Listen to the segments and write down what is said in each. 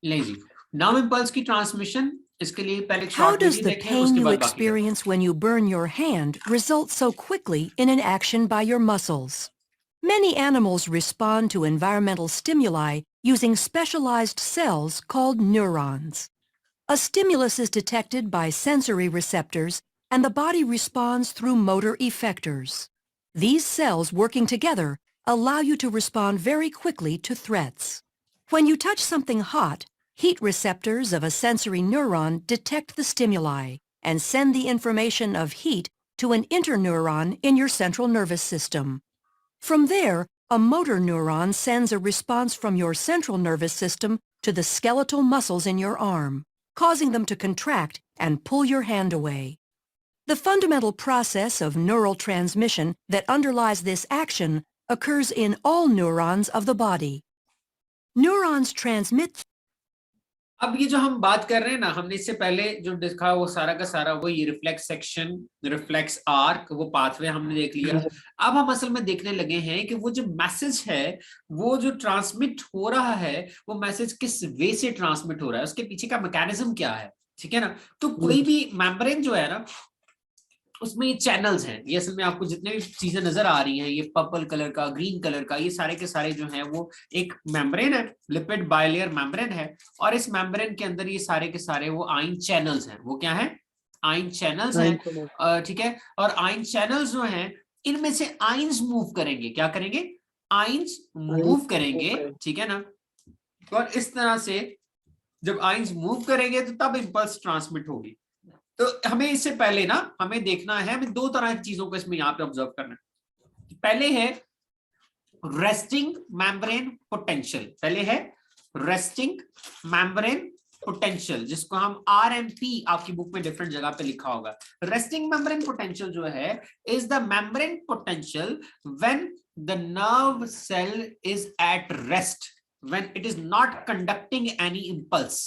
Lazy. Nerve impulse की transmission, इसके लिए पहले एक How short does video the देखें, pain उसके you बाद बाकी करते हैं। experience when you burn your hand result so quickly in an action by your muscles? Many animals respond to environmental stimuli using specialized cells called neurons. A stimulus is detected by sensory receptors, and the body responds through motor effectors. These cells working together allow you to respond very quickly to threats. When you touch something hot, heat receptors of a sensory neuron detect the stimuli and send the information of heat to an interneuron in your central nervous system. From there, a motor neuron sends a response from your central nervous system to the skeletal muscles in your arm, causing them to contract and pull your hand away. The fundamental process of neural transmission that underlies this action occurs in all neurons of the body. Neurons transmit. अब ये जो हम बात कर रहे हैं ना, हमने इससे पहले जो देखा वो सारा का सारा वो ये रिफ्लेक्स सेक्शन, रिफ्लेक्स आर्क, वो पाथवे हमने देख लिया। अब हम असल में देखने लगे हैं कि वो जो मैसेज है, वो जो ट्रांसमिट हो रहा है, वो मैसेज किस वे से ट्रांसमिट हो रहा है, उसके पीछे का मैकेनिज्म क्या है, ठीक है ना। तो कोई भी मेम्ब्रेन जो है ना, उसमें ये चैनल्स हैं। ये असल में आपको जितने भी चीजें नजर आ रही हैं, ये पर्पल कलर का, ग्रीन कलर का, ये सारे के सारे जो हैं वो एक मेम्ब्रेन है, लिपिड बायलेयर मेम्ब्रेन है। और इस मेम्ब्रेन के अंदर ये सारे के सारे वो आयन चैनल्स हैं। वो क्या है? आयन चैनल्स हैं, ठीक है। और आयन चैनल्स जो हैं, इनमें से आयंस मूव करेंगे। क्या करेंगे? आयंस मूव करेंगे, ठीक है ना। और इस तरह से जब आयंस मूव करेंगे तो तब इंपल्स ट्रांसमिट होगी। तो हमें इससे पहले ना, हमें देखना है, हमें दो तरह की चीजों को इसमें यहां पे ऑब्जर्व करना है। पहले है रेस्टिंग मेम्ब्रेन पोटेंशियल। पहले है रेस्टिंग मेम्ब्रेन पोटेंशियल, जिसको हम आरएमपी, आपकी बुक में डिफरेंट जगह पे लिखा होगा। रेस्टिंग मेम्ब्रेन पोटेंशियल जो है is the membrane potential when the nerve cell is at rest, when it is not conducting any impulse,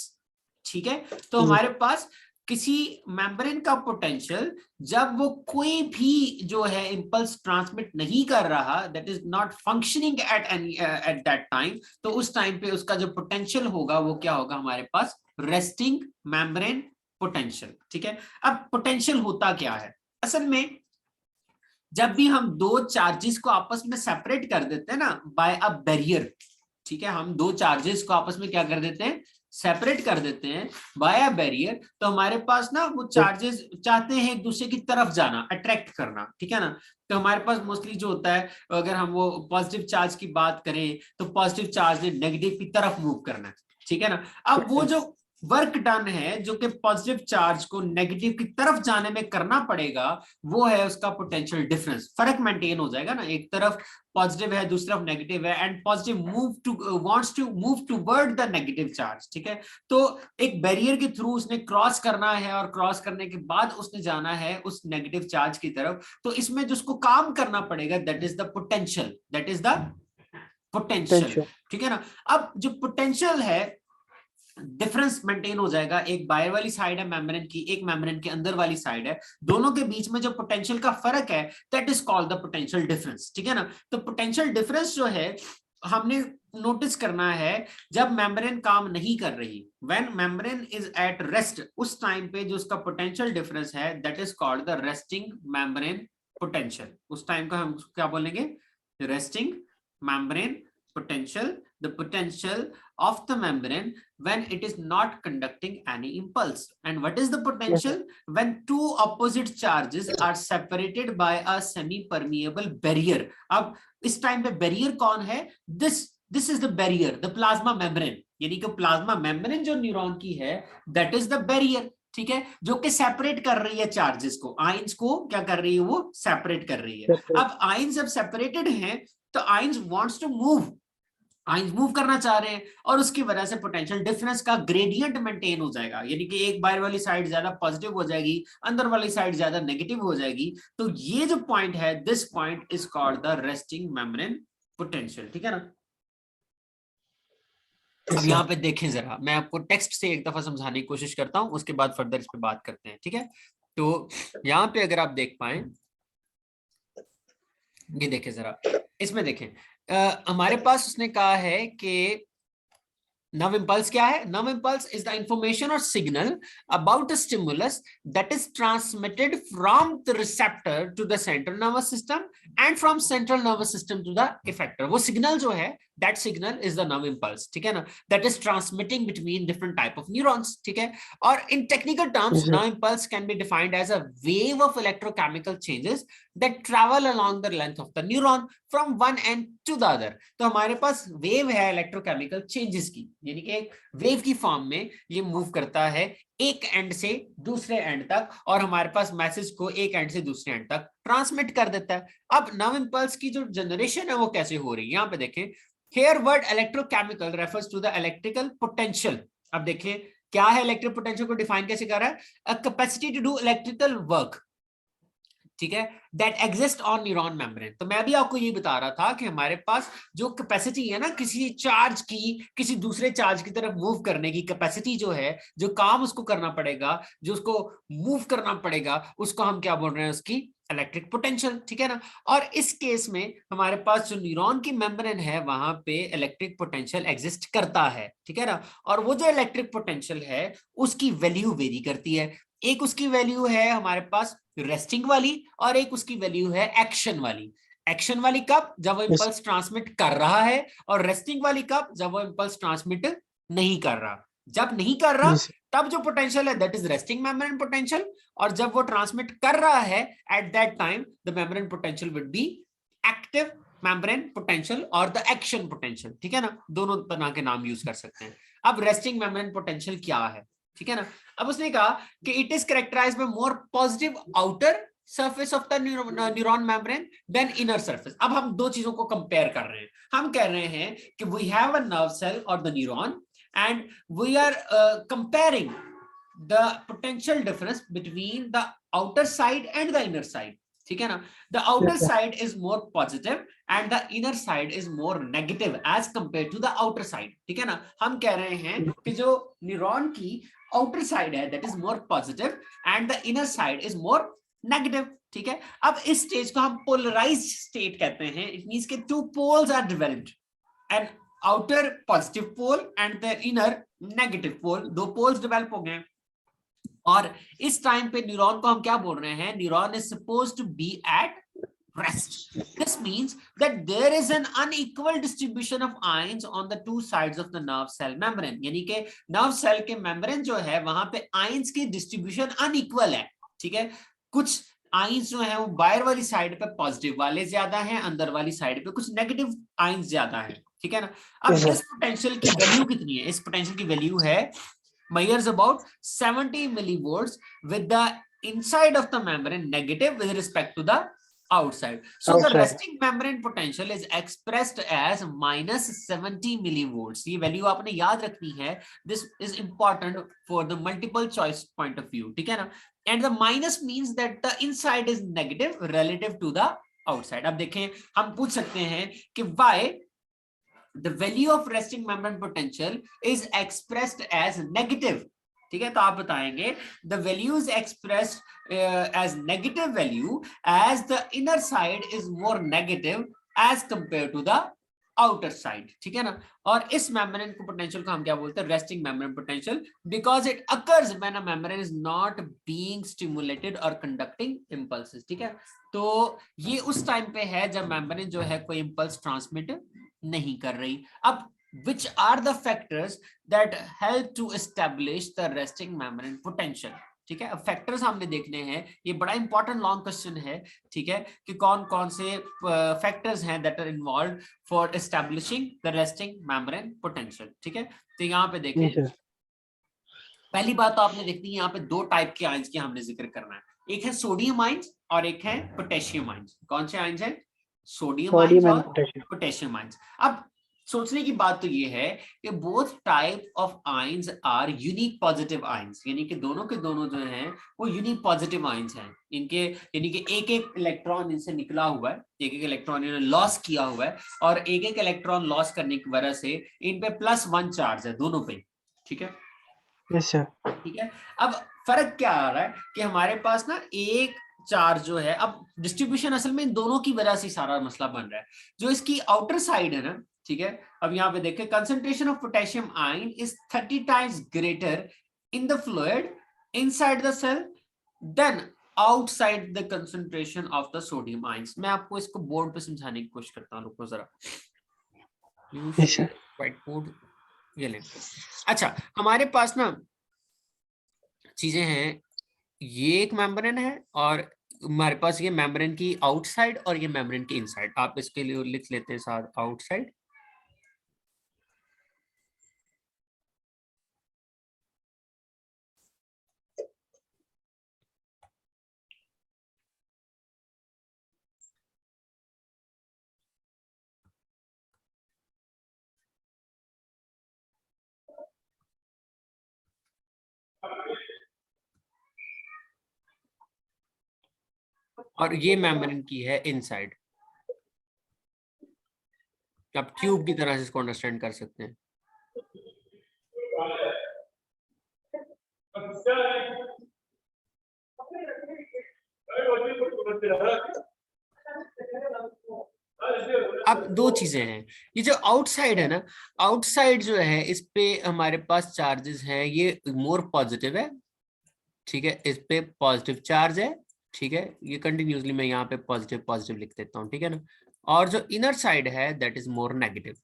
ठीक है। तो हमारे पास किसी मेम्ब्रेन का पोटेंशियल जब वो कोई भी जो है इंपल्स ट्रांसमिट नहीं कर रहा, that is not functioning at that time, तो उस टाइम पे उसका जो पोटेंशियल होगा वो क्या होगा हमारे पास? रेस्टिंग मेम्ब्रेन पोटेंशियल, ठीक है। अब पोटेंशियल होता क्या है असल में? जब भी हम दो चार्जेस को आपस में सेपरेट कर देते हैं ना बाय अ बैरियर, ठीक है, हम दो चार्जेस को आपस में क्या कर देते हैं? सेपरेट कर देते हैं बाय अ बैरियर। तो हमारे पास ना वो चार्जेस चाहते हैं एक दूसरे की तरफ जाना, अट्रैक्ट करना, ठीक है ना। तो हमारे पास मोस्टली जो होता है, अगर हम वो पॉजिटिव चार्ज की बात करें तो पॉजिटिव चार्ज ने नेगेटिव की तरफ मूव करना है, ठीक है ना। अब वो जो वर्क डन है जो कि पॉजिटिव चार्ज को नेगेटिव की तरफ जाने में करना पड़ेगा, वो है उसका पोटेंशियल डिफरेंस। फर्क मेंटेन हो जाएगा ना, एक तरफ पॉजिटिव है, दूसरी तरफ नेगेटिव है, and positive move to wants to move toward the negative charge, ठीक है। तो एक बैरियर के थ्रू उसने क्रॉस करना है, और क्रॉस करने के बाद उसने जाना है उस नेगेटिव चार्ज की तरफ। तो इसमें जिसको काम करना पड़ेगा, that is the potential, that is the potential, ठीक है ना। अब जो पोटेंशियल है, डिफरेंस मेंटेन हो जाएगा। एक बाहर वाली साइड है मेम्ब्रेन की, एक मेम्ब्रेन के अंदर वाली साइड है, दोनों के बीच में जो पोटेंशियल का फर्क है, that is called the potential difference, ठीक है ना। तो पोटेंशियल डिफरेंस जो है हमने नोटिस करना है जब मेम्ब्रेन काम नहीं कर रही, when membrane is at rest, उस टाइम पे जो उसका पोटेंशियल डिफरेंस है, that is called the resting membrane potential. उस टाइम का हम क्या बोलेंगे? Resting membrane potential, the potential of the membrane when it is not conducting any impulse. And what is the potential? When two opposite charges are separated by a semi permeable barrier. अब इस time पे barrier कौन है? this is the barrier, the plasma membrane, यानी कि plasma membrane जो neuron की है, that is the barrier, ठीक है, जो कि सेपरेट कर रही है चार्जेस को, आयंस को क्या कर रही है? वो सेपरेट कर रही है। अब आयंस जब सेपरेटेड हैं तो ions wants to move, ions move करना चाह रहे हैं, और उसकी वजह से पोटेंशियल डिफरेंस का ग्रेडियंट मेंटेन हो जाएगा, यानी कि एक बाहर वाली साइड ज्यादा पॉजिटिव हो जाएगी, अंदर वाली साइड ज्यादा नेगेटिव हो जाएगी। तो ये जो पॉइंट है, this point is called the resting membrane potential, ठीक है ना। अब यहाँ पे देखें जरा, मैं आपको टेक्स्ट से एक दफा समझाने की कोशिश करता हूं, उसके बाद फर्दर इस पे बात करते हैं, ठीक है। तो यहाँ पे अगर आप देख पाए, ये देखें जरा, इसमें देखें, हमारे पास उसने कहा है कि नर्व इम्पल्स क्या है? Nerve impulse is the information और signal about a stimulus that is transmitted from the receptor to the central nervous system and from central nervous system to the effector. वो सिग्नल जो है, that signal is the nerve impulse, ठीक है ना, that is transmitting between different type of neurons, ठीक है। और in technical terms जी nerve impulse can be defined as a wave of electrochemical changes that travel along the length of the neuron from one end to the other। तो हमारे पास wave है electrochemical changes की, यानी कि एक wave की form में ये मूव करता है एक एंड से दूसरे एंड तक, और हमारे पास मैसेज को एक एंड से दूसरे एंड तक ट्रांसमिट कर देता है। अब नर्व इंपल्स की जो जनरेशन है वो कैसे हो रही है, यहाँ पे देखें, here word electrochemical refers to the electrical potential। अब देखें क्या है इलेक्ट्रिक पोटेंशियल को डिफाइन कैसे कर रहा है, a capacity to do electrical work, ठीक है, that exist on neuron membrane. तो मैं भी आपको ये बता रहा था कि हमारे पास जो कैपेसिटी है ना किसी चार्ज की किसी दूसरे चार्ज की तरफ मूव करने की कैपेसिटी जो है, जो काम उसको करना पड़ेगा, जो उसको मूव करना पड़ेगा, उसको हम क्या बोल रहे हैं, उसकी इलेक्ट्रिक पोटेंशियल, ठीक है ना। और इस केस में हमारे पास जो न्यूरॉन की मेम्ब्रेन है वहां पे इलेक्ट्रिक पोटेंशियल एग्जिस्ट करता है, ठीक है ना। और वो जो इलेक्ट्रिक पोटेंशियल है उसकी वैल्यू वेरी करती है। एक उसकी वैल्यू है हमारे पास रेस्टिंग वाली, और एक उसकी वैल्यू है एक्शन वाली। एक्शन वाली कब, जब वो इंपल्स ट्रांसमिट कर रहा है, और रेस्टिंग वाली कब, जब वो इंपल्स ट्रांसमिट नहीं कर रहा। जब नहीं कर रहा तब जो पोटेंशियल है that is resting membrane potential, और जब वो ट्रांसमिट कर रहा है at that time the membrane potential would be active membrane potential और द एक्शन पोटेंशियल, ठीक है ना, दोनों तरह के नाम यूज कर सकते हैं। अब रेस्टिंग मेम्ब्रेन पोटेंशियल क्या है, ठीक है ना। अब उसने कहा कि it is characterized by more positive outer surface of the neuron membrane than inner surface. अब हम दो चीजों को कंपेयर कर रहे हैं। हम कह रहे हैं कि we have a nerve cell और the neuron and we are comparing the potential difference between the outer side and the inner side, ठीक है ना। The outer side is more positive and the inner side is more negative as compare to the outer side, ठीक है ना। हम कह रहे हैं कि जो न्यूरॉन की आउटर साइड है that is more positive and the inner side is more negative, ठीक है। अब इस स्टेज को हम पोलराइज्ड स्टेट कहते हैं। इट मींस कि two poles are developed, an outer positive pole and the inner negative pole, दो पोल्स डेवलप हो गए। और इस टाइम पे न्यूरॉन को हम क्या बोल रहे हैं, neuron is supposed to be at rest। This means that there is an unequal distribution of ions on the two sides of the nerve cell membrane। यानी कि नर्व सेल के मेम्ब्रेन जो है वहां पे आयंस की डिस्ट्रीब्यूशन अनइक्वल है, ठीक है। कुछ आयंस जो है वो बाहर वाली साइड पे पॉजिटिव वाले ज्यादा हैं, अंदर वाली साइड पे कुछ नेगेटिव आयंस ज्यादा है, ठीक है ना। अब इस पोटेंशियल की वैल्यू कितनी है, इस पोटेंशियल की वैल्यू है measures about 70 millivolts with the inside of the membrane negative with respect to the outside। So the resting membrane potential is expressed as minus 70 millivolts। ये वैल्यू आपने याद रखनी है, this is important for the multiple choice point of view, ठीक है ना। and the minus means that the inside is negative relative to the outside। अब देखें हम पूछ सकते हैं कि why the value of resting membrane potential is expressed as negative, ठीक है। तो आप बताएंगे the value is expressed as negative value as the inner side is more negative as compared to the outer side, ठीक है ना। और इस मेम्ब्रेन को पोटेंशियल को हम क्या बोलते हैं, resting membrane potential, because it occurs when a membrane is not being stimulated और कंडक्टिंग इंपल्सेस, ठीक है। तो ये उस टाइम पे है जब मेम्ब्रेन जो है कोई इंपल्स ट्रांसमिट नहीं कर रही। अब which are the factors that help to establish the resting membrane potential, ठीक है। अब फैक्टर्स हमने देखने हैं, ये बड़ा इंपॉर्टेंट लॉन्ग क्वेश्चन है, ठीक है, कि कौन कौन से फैक्टर्स हैं that are involved for establishing the resting membrane potential, ठीक है। तो यहाँ पे देखें, पहली बात तो आपने देखनी है यहाँ पे दो टाइप के आयंस की हमने जिक्र करना है, एक है सोडियम आयंस और एक है पोटेशियम आयंस। कौन से आयंस हैं, सोडियम आयंस और पोटेशियम आयंस। अब सोचने की बात तो ये है कि both type of ions are unique positive ions, यानी कि दोनों के दोनों जो हैं वो यूनिक पॉजिटिव आयंस हैं। इनके यानी कि एक एक इलेक्ट्रॉन इनसे निकला हुआ है, एक एक इलेक्ट्रॉन इन्होंने लॉस किया हुआ है, और एक एक इलेक्ट्रॉन लॉस करने की वजह से इन पे +1 चार्ज है दोनों पे, ठीक है। ठीक है। अब फर्क क्या आ रहा है कि हमारे पास ना एक चार्ज जो है, अब डिस्ट्रीब्यूशन असल में इन दोनों की वजह से सारा मसला बन रहा है। जो इसकी आउटर साइड है ना, ठीक है, अब यहाँ पे देखें concentration of potassium ion is 30 times greater in the fluid inside the cell than outside the concentration of the sodium ions. मैं आपको इसको बोर्ड पे समझाने की कोशिश करता हूँ, रुको जरा। व्हाइट बोर्ड ये ले। अच्छा, हमारे पास ना चीजें हैं, ये एक मेम्ब्रेन है और हमारे पास ये मेम्ब्रेन की आउटसाइड और ये मेम्ब्रेन की इनसाइड। आप इसके लिए लिख लेते हैं साथ आउटसाइड और ये मेम्ब्रेन की है इनसाइड। आप ट्यूब की तरह से इसको अंडरस्टैंड कर सकते हैं। अब दो चीजें हैं, ये जो आउटसाइड है ना, आउटसाइड जो है इस पे हमारे पास चार्जेस हैं, ये मोर पॉजिटिव है, ठीक है, इस पे पॉजिटिव चार्ज है, ठीक है, ये कंटिन्यूसली मैं यहाँ पे पॉजिटिव पॉजिटिव लिख देता हूँ, ठीक है ना। और जो इनर साइड है दैट इज मोर नेगेटिव,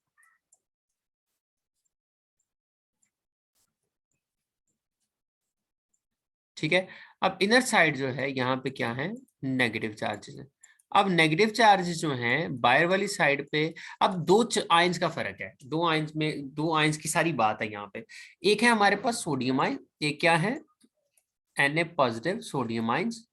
ठीक है। अब इनर साइड जो है यहाँ पे क्या है, नेगेटिव चार्जेस है। अब नेगेटिव चार्जेस जो हैं बाहर वाली साइड पे, अब दो आयंस का फर्क है, दो आयंस में, दो आयंस की सारी बात है यहाँ पे। एक है हमारे पास सोडियम आयन, एक क्या है Na पॉजिटिव सोडियम आयंस,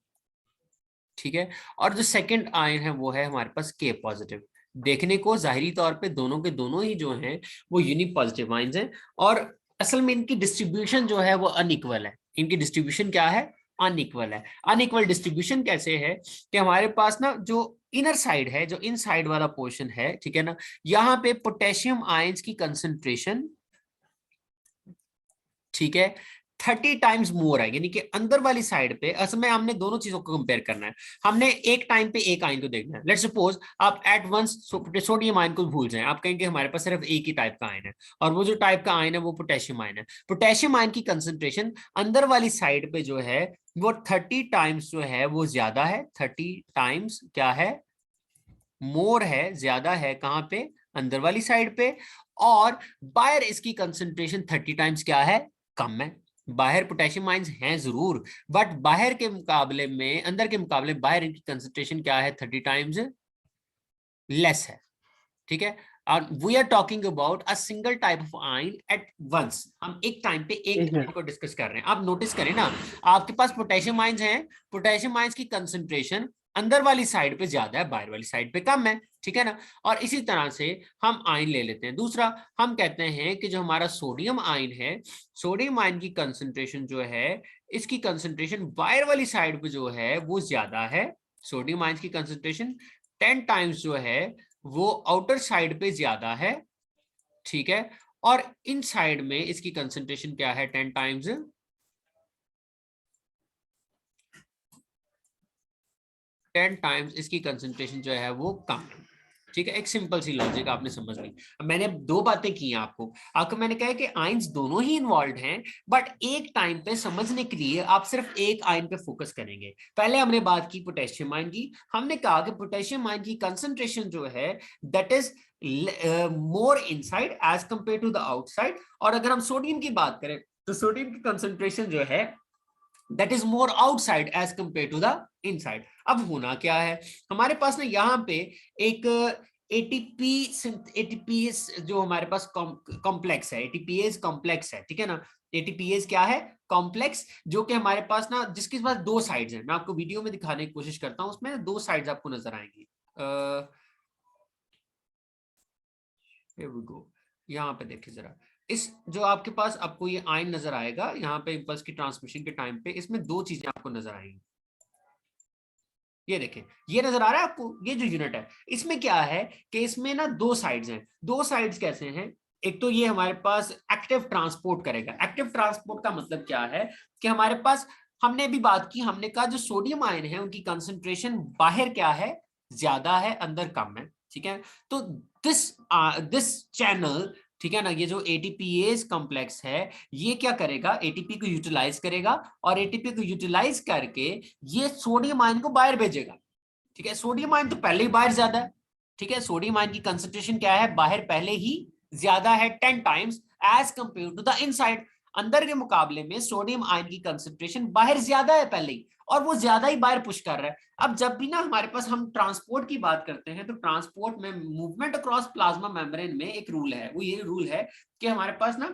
ठीक है। और जो सेकंड आयन है वो है हमारे पास K पॉजिटिव। देखने को जाहिरी तौर पे दोनों के दोनों ही जो हैं वो यूनिक पॉजिटिव आयंस हैं, और असल में इनकी डिस्ट्रीब्यूशन जो है वो अनइक्वल है। इनकी डिस्ट्रीब्यूशन क्या है, अनइक्वल है। अनइक्वल डिस्ट्रीब्यूशन कैसे है कि हमारे पास ना जो इनर साइड है, जो इन साइड वाला पोर्शन है, ठीक है ना, यहाँ पे पोटेशियम आयंस की कंसंट्रेशन, ठीक है, 30 टाइम्स मोर है, यानी कि अंदर वाली साइड पे। असल में हमने दोनों चीजों को कंपेयर करना है, हमने एक टाइम पे एक आयन को देखना है। लेट्स सपोज आप एट वंस सोडियम आयन को भूल जाएं, आप कहेंगे हमारे पास सिर्फ एक ही टाइप का आयन है, और वो जो टाइप का आयन है वो पोटेशियम आयन है। पोटेशियम आयन की कंसेंट्रेशन अंदर वाली साइड पे जो है वो 30 टाइम्स जो है वो ज्यादा है, 30 टाइम्स क्या है, मोर है, ज्यादा है, कहां पे, अंदर वाली साइड पे। और बाहर इसकी कंसेंट्रेशन 30 टाइम्स क्या है, कम है। बाहर पोटेशियम आयंस हैं जरूर, बट बाहर के मुकाबले में, अंदर के मुकाबले बाहर इनकी कंसेंट्रेशन क्या है, 30 टाइम्स लेस है, ठीक है। और we are talking about a single type of ion at once, हम एक टाइम पे एक आयन को डिस्कस कर रहे हैं। आप नोटिस करें ना, आपके पास पोटेशियम आयंस हैं, पोटेशियम आयंस की कंसेंट्रेशन अंदर वाली साइड पे ज्यादा है, बाहर वाली साइड पे कम है, ठीक है ना। और इसी तरह से हम आयन ले लेते हैं। दूसरा, हम कहते हैं कि जो हमारा सोडियम आयन है, सोडियम आयन की कंसेंट्रेशन जो है, इसकी कंसेंट्रेशन बाहर वाली साइड पे जो है वो ज्यादा है। सोडियम आयन की कंसेंट्रेशन 10 टाइम्स जो है वो आउटर साइड पे ज्यादा है, ठीक है। और इन साइड में इसकी कंसेंट्रेशन क्या है, 10 टाइम्स, 10 टाइम्स इसकी कंसेंट्रेशन जो है वो कम है, ठीक है। एक सिंपल सी लॉजिक आपने समझ ली। मैंने दो बातें की आपको मैंने कहा कि आयंस दोनों ही इन्वॉल्व हैं, बट एक टाइम पे समझने के लिए आप सिर्फ एक आयन पे फोकस करेंगे। पहले हमने बात की पोटेशियम आयन की, हमने कहा कि पोटेशियम आयन की कंसंट्रेशन जो है that is more inside as compare to the outside. और अगर हम सोडियम की बात करें तो सोडियम की कंसंट्रेशन जो है that is more outside as compare to the inside. अब होना क्या है, हमारे पास ना यहाँ पे एक एटीपीएस जो हमारे पास कॉम्प्लेक्स है, एटीपीएस कॉम्प्लेक्स है, ठीक है ना। एटीपीएस क्या है, कॉम्प्लेक्स, जो कि हमारे पास ना, जिसके पास दो साइड्स हैं। मैं आपको वीडियो में दिखाने की कोशिश करता हूँ, उसमें दो साइड्स आपको नजर आएंगी। यहाँ पे देखिए जरा, इस जो आपके पास आपको ये आयन नजर आएगा यहाँ पे इंपल्स की ट्रांसमिशन के टाइम पे, इसमें दो चीजें आपको नजर आएंगी। ये देखें, ये नजर आ रहा है आपको, ये जो यूनिट है इसमें क्या है कि इसमें ना दो साइड्स हैं। दो साइड्स कैसे हैं, एक तो ये हमारे पास एक्टिव ट्रांसपोर्ट करेगा। एक्टिव ट्रांसपोर्ट का मतलब क्या है कि हमारे पास, हमने भी बात की, हमने कहा जो सोडियम आयन है उनकी कंसंट्रेशन बाहर क्या है, ज्यादा है, अंदर कम है। ठीक है। तो दिस चैनल, ठीक है ना, ये जो एटीपीएस कॉम्प्लेक्स है ये क्या करेगा, एटीपी को यूटिलाइज करेगा और एटीपी को यूटिलाइज करके ये सोडियम आयन को बाहर भेजेगा। ठीक है, सोडियम आयन तो पहले ही बाहर ज्यादा है। ठीक है, सोडियम आयन की कंसंट्रेशन क्या है, बाहर पहले ही ज्यादा है 10 times as compare to the inside. अंदर के मुकाबले में सोडियम आयन की कंसंट्रेशन बाहर ज्यादा है पहले ही, और वो ज्यादा ही बाहर पुश कर रहा है। अब जब भी ना हमारे पास हम ट्रांसपोर्ट की बात करते हैं तो ट्रांसपोर्ट में मूवमेंट अक्रॉस प्लाज्मा मेम्ब्रेन में एक रूल है, वो ये रूल है कि हमारे पास ना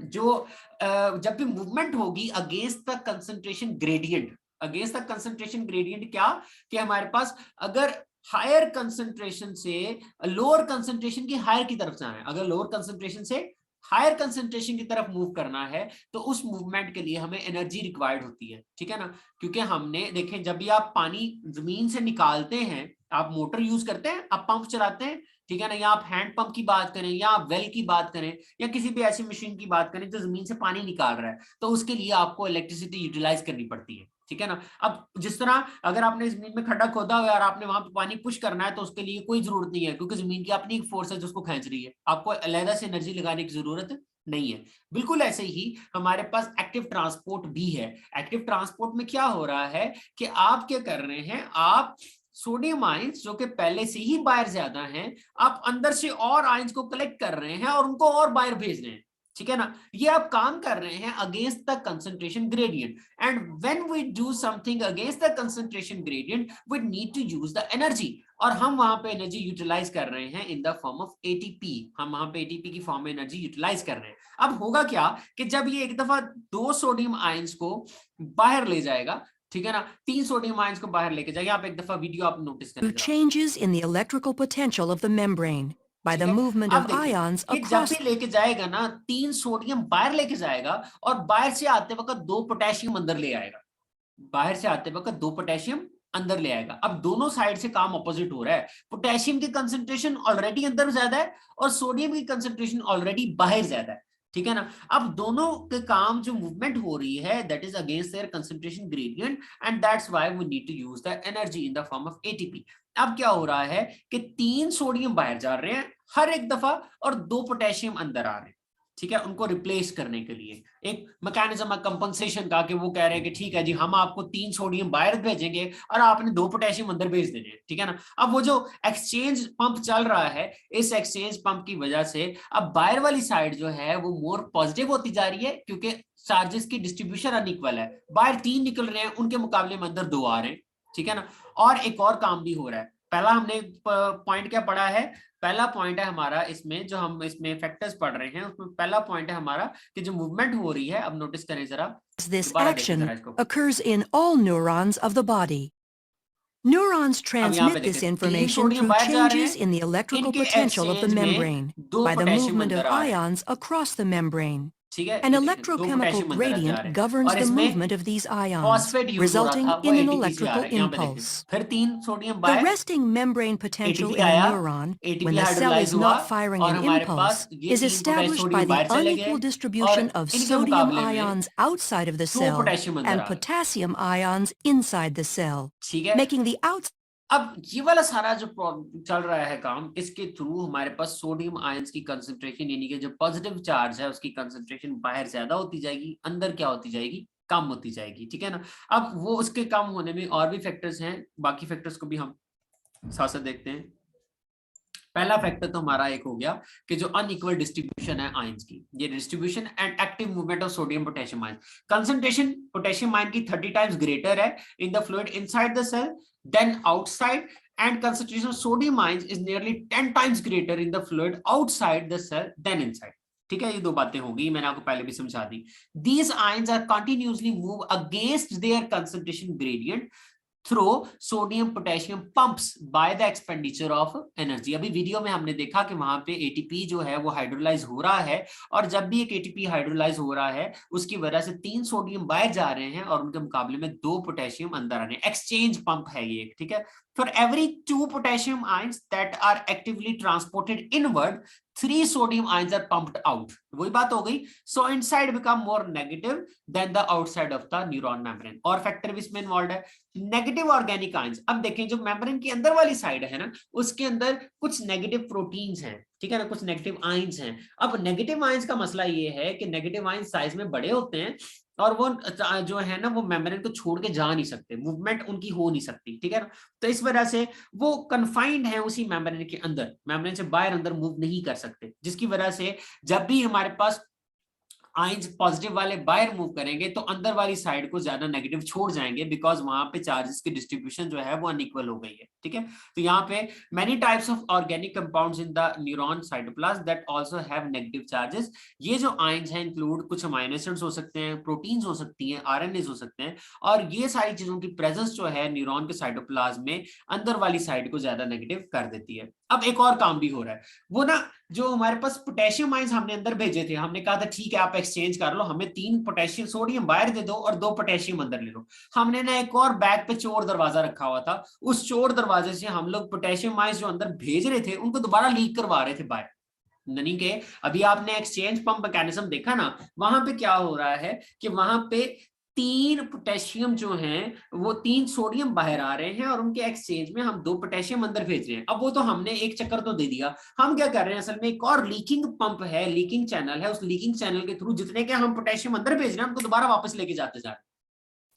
जो जब भी मूवमेंट होगी against the concentration gradient, against the concentration gradient क्या, कि हमारे पास अगर हायर कंसंट्रेशन से लोअर कंसंट्रेशन की हायर की तरफ जाना है, अगर लोअर कंसंट्रेशन से हायर कंसंट्रेशन की तरफ मूव करना है तो उस मूवमेंट के लिए हमें एनर्जी रिक्वायर्ड होती है। ठीक है ना, क्योंकि हमने देखें जब भी आप पानी जमीन से निकालते हैं, आप मोटर यूज करते हैं, आप पंप चलाते हैं, ठीक है ना, या आप हैंड पंप की बात करें या आप वेल की बात करें या किसी भी ऐसी मशीन की बात करें जो जमीन से पानी निकाल रहा है, तो उसके लिए आपको इलेक्ट्रिसिटी यूटिलाइज करनी पड़ती है। ठीक है ना, अब जिस तरह अगर आपने जमीन में खड्डा खोदा हुआ है और आपने वहां पे पानी पुश करना है तो उसके लिए कोई जरूरत नहीं है, क्योंकि जमीन की अपनी एक फोर्स है जो उसको खींच रही है, आपको अलग से एनर्जी लगाने की जरूरत नहीं है। बिल्कुल ऐसे ही हमारे पास एक्टिव ट्रांसपोर्ट भी है। एक्टिव ट्रांसपोर्ट में क्या हो रहा है कि आप क्या कर रहे हैं, आप सोडियम आयंस जो कि पहले से ही बाहर ज्यादा हैं, आप अंदर से और आयंस को कलेक्ट कर रहे हैं और उनको और बाहर भेज रहे हैं। ठीक है ना, ये आप काम कर रहे हैं against the concentration gradient, and when we do something against the concentration gradient we need to use the energy, और हम वहां पे एनर्जी यूटिलाइज कर रहे हैं in the form of ATP, हम वहां पे एटीपी की फॉर्म में एनर्जी यूटिलाइज कर रहे हैं। अब होगा क्या कि जब ये एक दफा 2 सोडियम आयंस को बाहर ले जाएगा, ठीक है ना, 3 सोडियम आयंस को बाहर लेके जाएगा, आप एक दफा वीडियो आप नोटिस करें जरा, changes in the electrical potential of the membrane by ठीक the है। movement आप of देखिए ions ये जब across. भी लेके जाएगा ना 3 सोडियम बाहर लेके जाएगा और बाहर से आते वक्त 2 पोटेशियम अंदर ले आएगा, बाहर से आते वक्त 2 पोटेशियम अंदर ले आएगा। अब दोनों साइड से काम ऑपोजिट हो रहा है, पोटेशियम की कंसंट्रेशन ऑलरेडी अंदर ज्यादा है और सोडियम की कंसंट्रेशन ऑलरेडी बाहर ज्यादा है। ठीक है ना, अब दोनों के काम जो मूवमेंट हो रही है that is against their concentration gradient, and that's why we need to use the energy in the form of ATP. अब क्या हो रहा है कि 3 सोडियम बाहर जा रहे हैं हर एक दफा और 2 पोटेशियम अंदर आ रहे हैं। ठीक है, उनको रिप्लेस करने के लिए एक मैकेनिज्म है कंपनसेशन का, कि वो कह रहे हैं कि ठीक है जी हम आपको 3 सोडियम बाहर भेजेंगे और आपने 2 पोटेशियम अंदर भेज देने हैं। ठीक है ना, अब वो जो एक्सचेंज पंप चल रहा है, इस एक्सचेंज पंप की वजह से अब बाहर वाली साइड जो है वो मोर पॉजिटिव होती जा रही है, क्योंकि चार्जेस की डिस्ट्रीब्यूशन अनइक्वल है, बाहर 3 निकल रहे हैं उनके मुकाबले में अंदर 2 आ रहे हैं। ठीक है ना, और एक और काम भी हो रहा है। पहला हमने पॉइंट क्या पढ़ा है, पहला पॉइंट है हमारा इसमें जो हम इसमें फैक्टर्स पढ़ रहे हैं उसमें पहला पॉइंट है हमारा कि जो मूवमेंट हो रही है, अब नोटिस करें जरा, This दोबारा देखें action जरा इसको। occurs in all neurons of the body. Neurons अब यहाँ पे transmit this देखें 3 information सोडियम through बाहर जा रहे changes हैं, in the electrical इनके potential of the एक्सचेंज में membrane 2 by the potassium movement अंदर of आ रहे हैं। ions across the membrane. ठीक है, An ये देखें 2 electrochemical पोटेशियम अंदर जा gradient रहे हैं governs और the इसमें movement of these ions, phosphate use हो रहा resulting था, वो in an एटीपी से आ रहा electrical है। यहाँ पे देखें impulse. फिर 3 सोडियम The बाहर, resting membrane potential ATP in a आया, neuron, ATP when the cell hydrolyse is हुआ not firing और an हमारे impulse, पास ये is 3 established by sodium the बाहर चले गए unequal और distribution of इनके sodium मुकाबले में ions outside of the 2 cell potassium अंदर and आ गए। potassium ions inside the cell, ठीक है, making the outside. अब ये वाला सारा जो चल रहा है काम, इसके थ्रू हमारे पास सोडियम आयंस की कंसंट्रेशन यानी कि जो पॉजिटिव चार्ज है उसकी कंसंट्रेशन बाहर ज्यादा होती जाएगी, अंदर क्या होती जाएगी, कम होती जाएगी। ठीक है ना, अब वो उसके कम होने में और भी फैक्टर्स हैं, बाकी फैक्टर्स को भी हम साथ साथ देखते हैं। पहला फैक्टर तो हमारा एक हो गया कि जो अनइक्वल डिस्ट्रीब्यूशन है आयंस की, ये distribution and active movement of sodium potassium ion. Concentration potassium ion की 30 टाइम्स ग्रेटर है in the fluid inside the cell than outside, and concentration of sodium ions is nearly 10 times greater in the fluid outside the cell than inside. ठीक है, ये 2 बातें होगी, मैंने आपको पहले भी समझा दी। These ions are continuously move against their concentration gradient through sodium potassium pumps by the expenditure of energy। अभी वीडियो में हमने देखा कि वहां पे एटीपी जो है वो हाइड्रोलाइज हो रहा है, और जब भी एक एटीपी हाइड्रोलाइज हो रहा है उसकी वजह से 3 सोडियम बाहर जा रहे हैं और उनके मुकाबले में 2 पोटेशियम अंदर आ रहे हैं। एक्सचेंज पंप है ये, ठीक है। For every 2 potassium ions that are actively transported inward 3 sodium ions are pumped out. वही बात हो गई. So inside become more negative than the outside of the neuron membrane. और फैक्टर भी इसमें इन्वॉल्व है. Negative organic ions. अब देखें जो मेम्ब्रेन की अंदर वाली साइड है ना, उसके अंदर कुछ नेगेटिव प्रोटीन्स हैं, ठीक है ना, कुछ नेगेटिव आयंस हैं. अब नेगेटिव आयंस का मसला ये है कि नेगेटिव आयंस साइज में बड़े होते हैं और वो जो है ना वो मेम्ब्रेन को छोड़ के जा नहीं सकते, मूवमेंट उनकी हो नहीं सकती, ठीक है ना. तो इस वजह से वो कन्फाइंड है उसी मेम्ब्रेन के अंदर, मेम्ब्रेन से बाहर अंदर मूव नहीं कर सकते, जिसकी वजह से जब भी हमारे पास आयंस पॉजिटिव वाले बाहर मूव करेंगे तो अंदर वाली साइड को ज्यादा नेगेटिव छोड़ जाएंगे, बिकॉज वहां पे चार्जेस की डिस्ट्रीब्यूशन जो है वो अनइक्वल हो गई है, ठीक है. तो यहाँ पे many types of organic compounds in the neuron cytoplasm that also have negative charges. ये जो आयंस हैं इंक्लूड कुछ अमीनो एसिड्स हो सकते हैं, प्रोटीन्स हो सकती हैं, आरएनएस हो सकते हैं, और ये सारी चीजों की प्रेजेंस जो है न्यूरॉन के साइटोप्लाज्म में अंदर वाली साइड को ज्यादा नेगेटिव कर देती है. अब एक और काम भी हो रहा है, वो ना जो हमारे पास पोटेशियम आयंस हमने अंदर भेजे थे, हमने कहा था ठीक है आप एक्सचेंज कर लो, हमें 3 पोटेशियम सोडियम बाहर दे दो और 2 पोटेशियम अंदर ले लो. हमने ना एक और बैग पे चोर दरवाजा रखा हुआ था, उस चोर दरवाजे से हम लोग पोटेशियम आयंस जो अंदर भेज रहे थे उनको दोबारा लीक करवा रहे थे बाहर. नहीं के अभी आपने एक्सचेंज पंप मैकेनिज्म देखा ना, वहां पे क्या हो रहा है कि वहां पे 3 पोटेशियम जो हैं वो 3 सोडियम बाहर आ रहे हैं और उनके एक्सचेंज में हम 2 पोटेशियम अंदर भेज रहे हैं. अब वो तो हमने एक चक्कर तो दे दिया, हम क्या कर रहे हैं असल में एक और लीकिंग पंप है, लीकिंग चैनल है, उस लीकिंग चैनल के थ्रू जितने के हम पोटेशियम अंदर भेज रहे हैं उनको दोबारा वापस लेके जाते जा रहे हैं,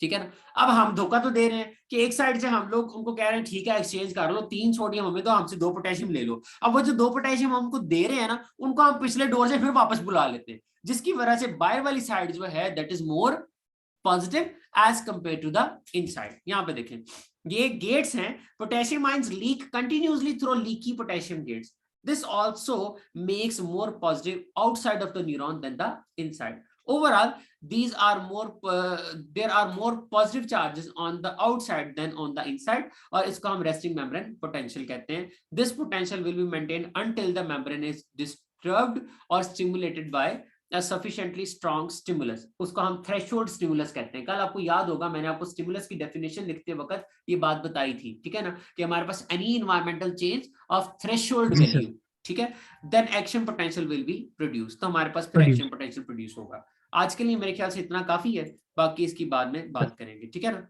ठीक है ना. अब हम धोखा तो दे रहे हैं कि एक साइड से हम लोग उनको कह रहे हैं ठीक है एक्सचेंज कर लो, 3 सोडियम हमें तो हमसे 2 पोटेशियम ले लो. अब वो जो 2 पोटेशियम हमको दे रहे हैं ना उनको हम पिछले डोर से फिर वापस बुला लेते हैं, जिसकी वजह से बाहर वाली साइड जो है that is more positive as compare to the inside. यहाँ पे देखें ये गेट्स हैं, potassium ions leak continuously through leaky potassium gates. This also makes more positive outside of the neuron than the inside. Overall, these are there are more positive charges on the outside than on the inside, और इसको हम resting membrane potential कहते हैं. This potential will be maintained until the membrane is disturbed or stimulated by a sufficiently strong stimulus. उसको हम threshold stimulus कहते हैं. कल आपको याद होगा मैंने आपको stimulus की definition लिखते वक्त ये बात बताई थी, ठीक है ना, कि हमारे पास any environmental change of threshold value, ठीक है, then action potential will be produced. तो हमारे पास फिर action potential produce होगा. आज के लिए मेरे ख्याल से इतना काफी है, बाकी इसकी बाद में बात करेंगे, ठीक है ना.